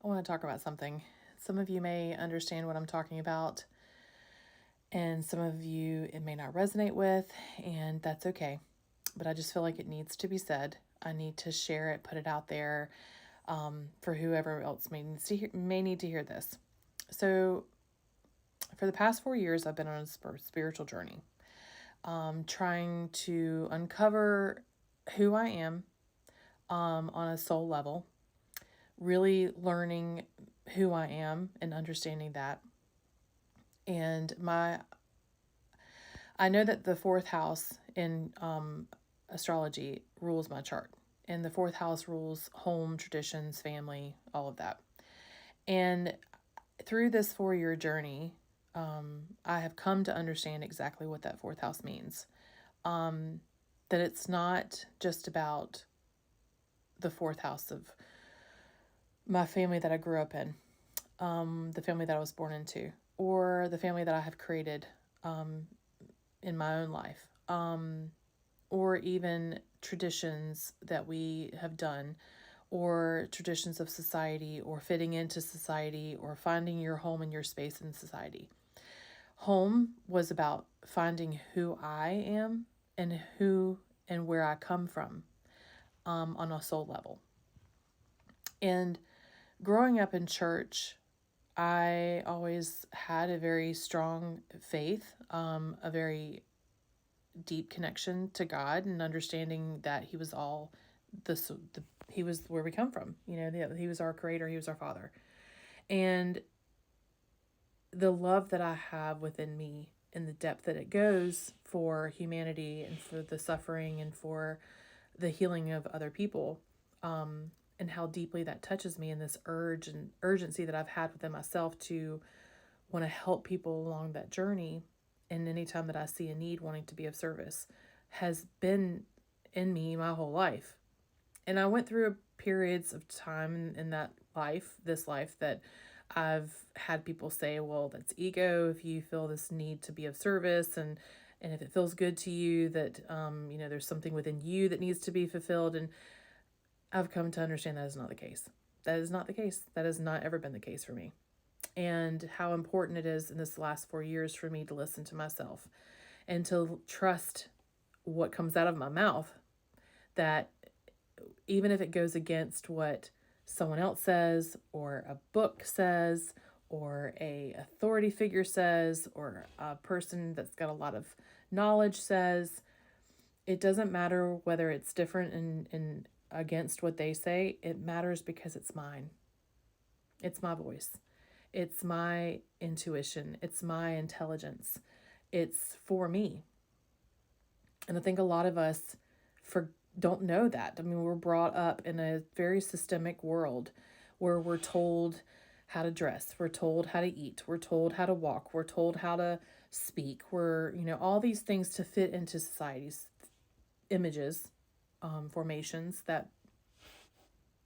I want to talk about something. Some of you may understand what I'm talking about, and some of you it may not resonate with, and that's okay. But I just feel like it needs to be said. I need to share it, put it out there for whoever else may need to hear this. So, for the past 4 years, I've been on a spiritual journey, trying to uncover who I am on a soul level, really learning who I am and understanding that. And I know that the fourth house in astrology rules my chart, and the fourth house rules home, traditions, family, all of that. And through this 4 year journey, I have come to understand exactly what that fourth house means. That it's not just about the fourth house of my family that I grew up in, the family that I was born into, or the family that I have created in my own life, or even traditions that we have done, or traditions of society, or fitting into society, or finding your home and your space in society. Home was about finding who I am and who and where I come from on a soul level. And growing up in church, I always had a very strong faith, a very deep connection to God, and understanding that He was all He was where we come from. He was our creator, He was our Father. And the love that I have within me and the depth that it goes for humanity and for the suffering and for the healing of other people, and how deeply that touches me, and this urge and urgency that I've had within myself to want to help people along that journey. And anytime that I see a need, wanting to be of service, has been in me my whole life. And I went through periods of time in that life, this life, that I've had people say, well, that's ego if you feel this need to be of service, and if it feels good to you that there's something within you that needs to be fulfilled. And I've come to understand that is not the case. That is not the case. That has not ever been the case for me. And how important it is in this last 4 years for me to listen to myself and to trust what comes out of my mouth, that even if it goes against what someone else says, or a book says, or a authority figure says, or a person that's got a lot of knowledge says, it doesn't matter whether it's different and against what they say. It matters because it's mine. It's my voice. It's my intuition. It's my intelligence. It's for me. And I think a lot of us don't know that. I mean, we're brought up in a very systemic world where we're told how to dress, we're told how to eat, we're told how to walk, we're told how to speak. All these things to fit into society's images, formations that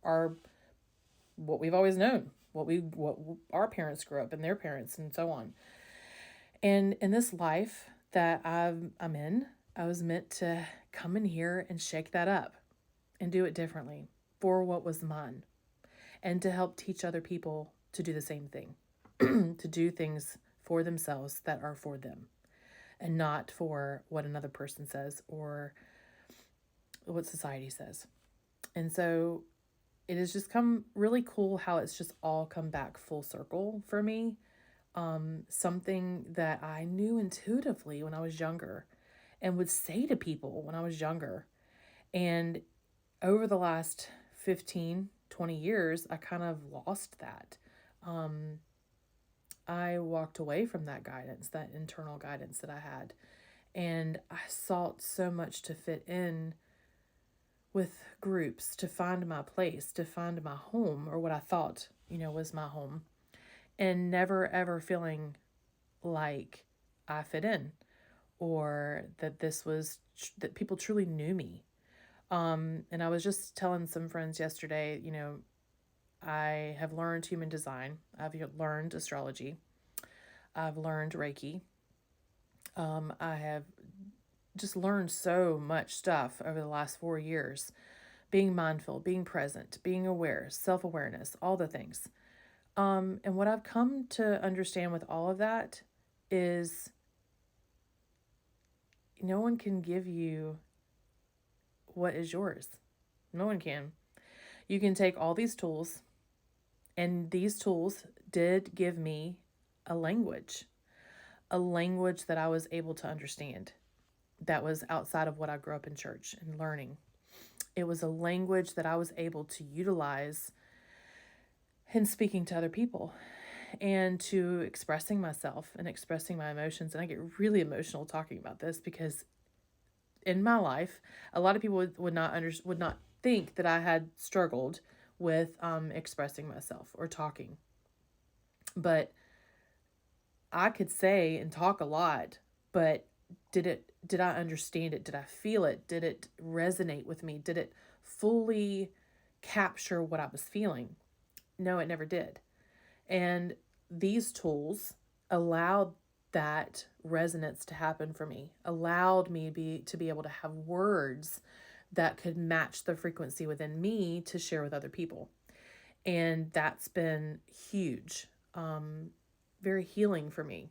are what we've always known, what our parents grew up and their parents and so on. And in this life that I'm in, I was meant to come in here and shake that up and do it differently for what was mine, and to help teach other people to do the same thing, to do things for themselves that are for them and not for what another person says or what society says. And so it has just come really cool how it's just all come back full circle for me. Something that I knew intuitively when I was younger and would say to people when I was younger. And over the last 15, 20 years, I kind of lost that. I walked away from that guidance, that internal guidance that I had. And I sought so much to fit in with groups, to find my place, to find my home, or what I thought, was my home. And never ever feeling like I fit in, or that that people truly knew me. And I was just telling some friends yesterday, I have learned human design, I've learned astrology, I've learned Reiki. I have just learned so much stuff over the last 4 years, being mindful, being present, being aware, self-awareness, all the things. And what I've come to understand with all of that is no one can give you what is yours. No one can. You can take all these tools, and these tools did give me a language that I was able to understand that was outside of what I grew up in church and learning. It was a language that I was able to utilize in speaking to other people and to expressing myself and expressing my emotions. And I get really emotional talking about this because in my life, a lot of people would not think that I had struggled with expressing myself or talking. But I could say and talk a lot, but did I understand it? Did I feel it? Did it resonate with me? Did it fully capture what I was feeling? No, it never did. And these tools allowed that resonance to happen for me, allowed me to be able to have words that could match the frequency within me to share with other people. And that's been huge, very healing for me.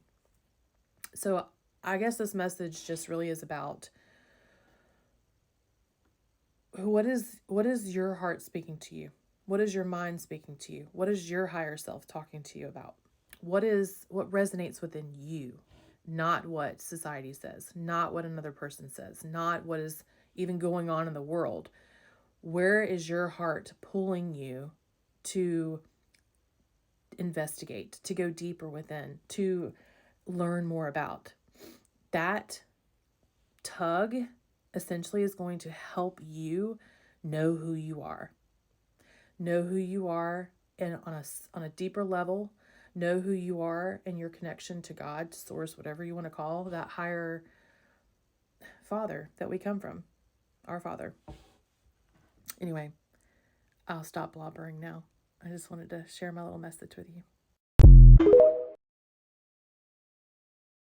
So I guess this message just really is about what is your heart speaking to you? What is your mind speaking to you? What is your higher self talking to you about? What resonates within you? Not what society says, not what another person says, not what is even going on in the world. Where is your heart pulling you to investigate, to go deeper within, to learn more about? That tug essentially is going to help you know who you are. Know who you are and on a deeper level, know who you are and your connection to God, source, whatever you want to call that higher Father that we come from, our Father. Anyway, I'll stop blobbering now. I just wanted to share my little message with you.